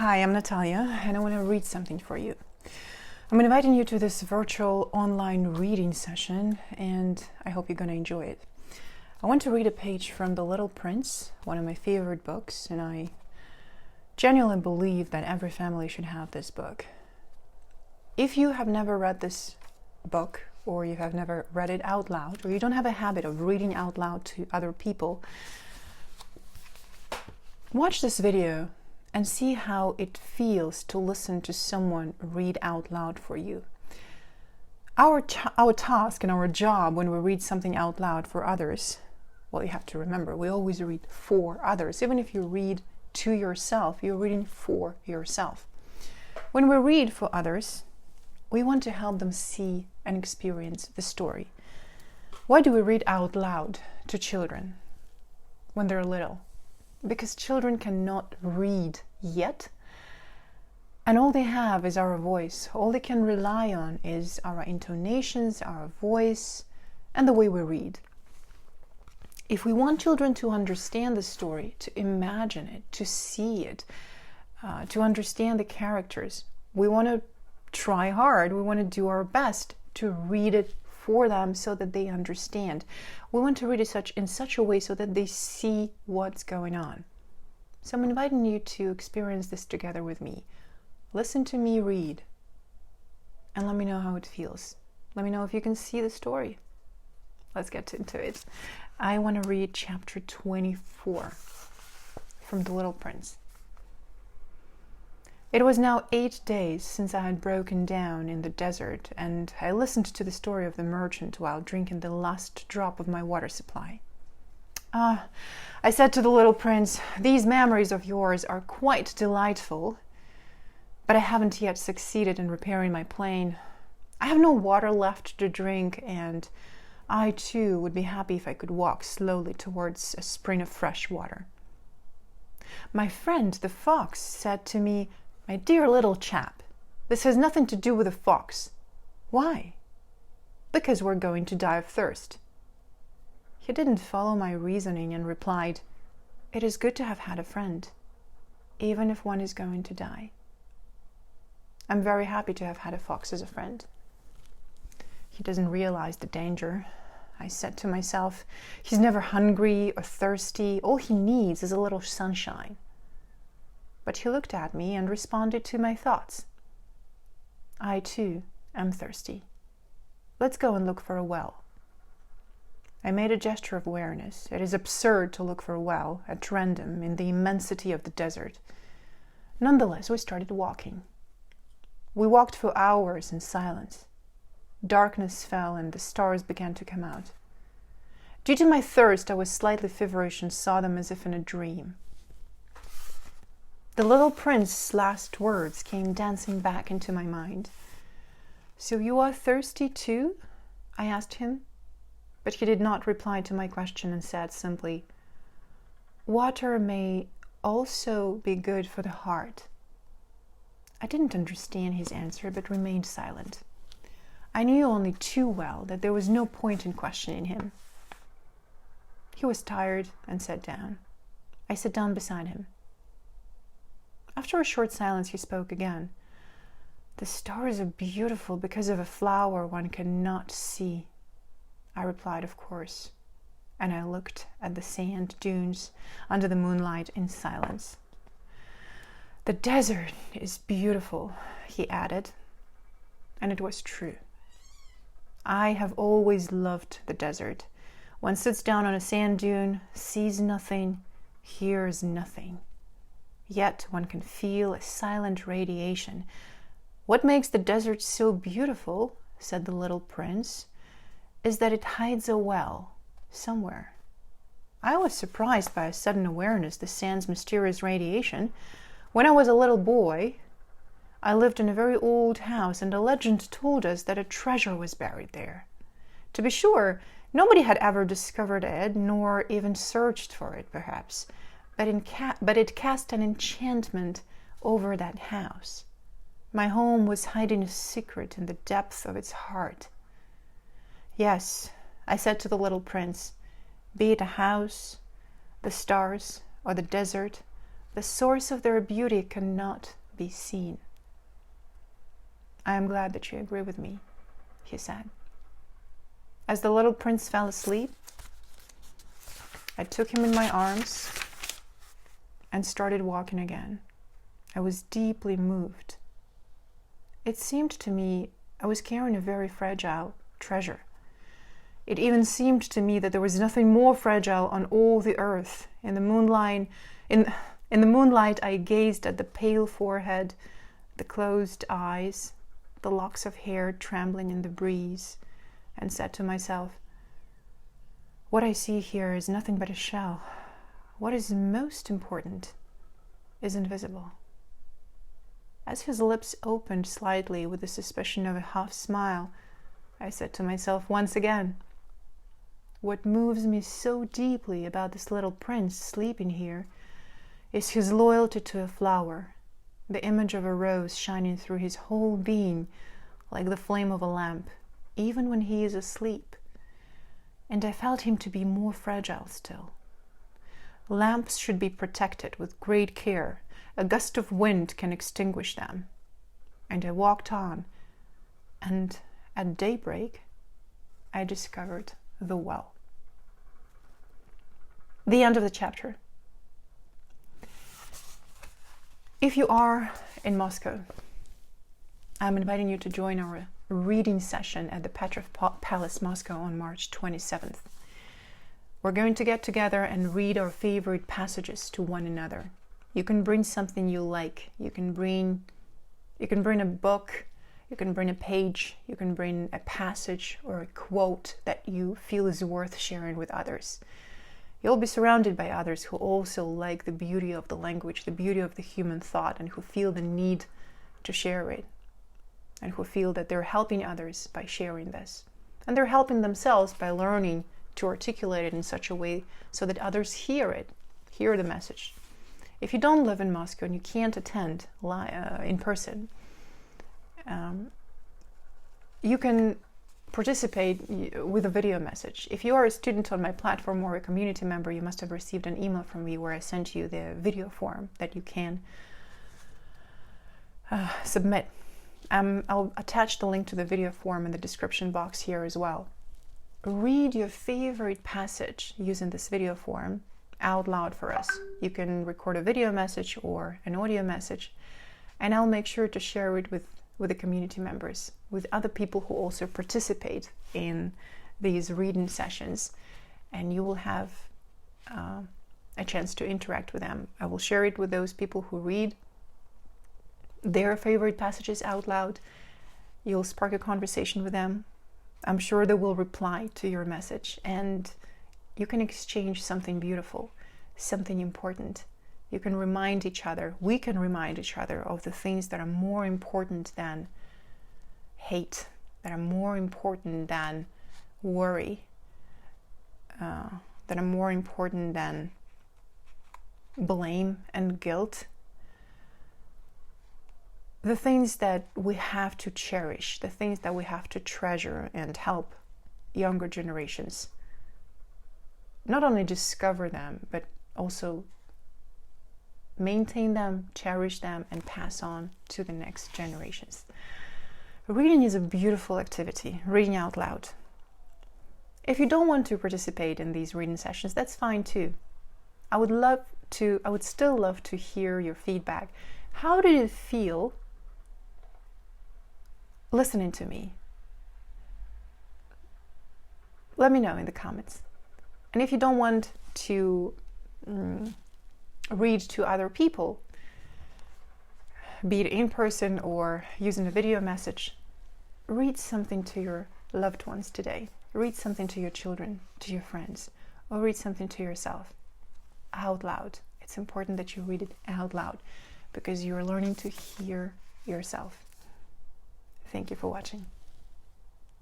Hi, I'm Natalia, and I want to read something for you. I'm inviting you to this virtual online reading session, and I hope you're going to enjoy it. I want to read a page from The Little Prince, one of my favorite books, and I genuinely believe that every family should have this book. If you have never read this book, or you have never read it out loud, or you don't have a habit of reading out loud to other people, watch this video and see how it feels to listen to someone read out loud for you. Our task and our job when we read something out loud for others, well, you have to remember, we always read for others. Even if you read to yourself, you're reading for yourself. When we read for others, we want to help them see and experience the story. Why do we read out loud to children when they're little? Because children cannot read yet, and all they have is our voice. All they can rely on is our intonations, our voice, and the way we read. If we want children to understand the story, to imagine it, to see it, to understand the characters, we want to try hard. We want to do our best to read it for them so that they understand. We want to read it in such a way so that they see what's going on. So I'm inviting you to experience this together with me. Listen to me read, and let me know how it feels. Let me know if you can see the story. Let's get into it. I want to read chapter 24 from The Little Prince. It was now 8 days since I had broken down in the desert, and I listened to the story of the merchant while drinking the last drop of my water supply. I said to the little prince, these memories of yours are quite delightful, but I haven't yet succeeded in repairing my plane. I have no water left to drink, and I too would be happy if I could walk slowly towards a spring of fresh water. My friend the fox said to me, my dear little chap, this has nothing to do with a fox. Why? Because we're going to die of thirst. He didn't follow my reasoning and replied, it is good to have had a friend, even if one is going to die. I'm very happy to have had a fox as a friend. He doesn't realize the danger. I said to myself, he's never hungry or thirsty. All he needs is a little sunshine. But he looked at me and responded to my thoughts. I too am thirsty. Let's go and look for a well. I made a gesture of awareness. It is absurd to look for a well at random in the immensity of the desert. Nonetheless, we started walking. We walked for hours in silence. Darkness fell and the stars began to come out. Due to my thirst, I was slightly feverish and saw them as if in a dream. The little prince's last words came dancing back into my mind. So you are thirsty too? I asked him. But he did not reply to my question and said simply, water may also be good for the heart. I didn't understand his answer, but remained silent. I knew only too well that there was no point in questioning him. He was tired and sat down. I sat down beside him. After a short silence, he spoke again. The stars are beautiful because of a flower one cannot see. I replied, of course, and I looked at the sand dunes under the moonlight in silence. The desert is beautiful, he added, and it was true. I have always loved the desert. One sits down on a sand dune, sees nothing, hears nothing. Yet one can feel a silent radiation. What makes the desert so beautiful, said the little prince, is that it hides a well somewhere. I was surprised by a sudden awareness the sand's mysterious radiation. When I was a little boy, I lived in a very old house, and a legend told us that a treasure was buried there. To be sure, nobody had ever discovered it, nor even searched for it, perhaps, but it cast an enchantment over that house. My home was hiding a secret in the depth of its heart. Yes, I said to the little prince, be it a house, the stars, or the desert, The source of their beauty cannot be seen. I am glad that you agree with me, he said. As the little prince fell asleep, I took him in my arms and started walking again. I was deeply moved. It seemed to me I was carrying a very fragile treasure. It even seemed to me that there was nothing more fragile on all the earth. In the moonlight, I gazed at the pale forehead, the closed eyes, the locks of hair trembling in the breeze, and said to myself, what I see here is nothing but a shell. What is most important is invisible. As his lips opened slightly with the suspicion of a half smile, I said to myself once again, what moves me so deeply about this little prince sleeping here is his loyalty to a flower, the image of a rose shining through his whole being like the flame of a lamp, even when he is asleep. And I felt him to be more fragile still. Lamps should be protected with great care. A gust of wind can extinguish them. And I walked on, and at daybreak, I discovered the well. The end of the chapter. If you are in Moscow, I'm inviting you to join our reading session at the Petrov Palace, Moscow on March 27th. We're going to get together and read our favorite passages to one another. You can bring something you like. You can bring a book, you can bring a page, you can bring a passage or a quote that you feel is worth sharing with others. You'll be surrounded by others who also like the beauty of the language, the beauty of the human thought, and who feel the need to share it, and who feel that they're helping others by sharing this. And they're helping themselves by learning to articulate it in such a way so that others hear it, hear the message. If you don't live in Moscow and you can't attend in person, you can participate with a video message. If you are a student on my platform or a community member, you must have received an email from me where I sent you the video form that you can submit. I'll attach the link to the video form in the description box here as well. Read your favorite passage using this video form out loud for us. You can record a video message or an audio message, and I'll make sure to share it with the community members, with other people who also participate in these reading sessions, and you will have a chance to interact with them. I will share it with those people who read their favorite passages out loud. You'll spark a conversation with them. I'm sure they will reply to your message, and you can exchange something beautiful, something important. You can remind each other, we can remind each other of the things that are more important than hate, that are more important than worry, that are more important than blame and guilt. The things that we have to cherish, the things that we have to treasure and help younger generations not only discover them, but also maintain them, cherish them, and pass on to the next generations. Reading is a beautiful activity, reading out loud. If you don't want to participate in these reading sessions, that's fine too. I would still love to hear your feedback. How did it feel listening to me? Let me know in the comments. And if you don't want to read to other people, be it in person or using a video message, read something to your loved ones today. Read something to your children, to your friends, or read something to yourself out loud. It's important that you read it out loud because you're learning to hear yourself. Thank you for watching.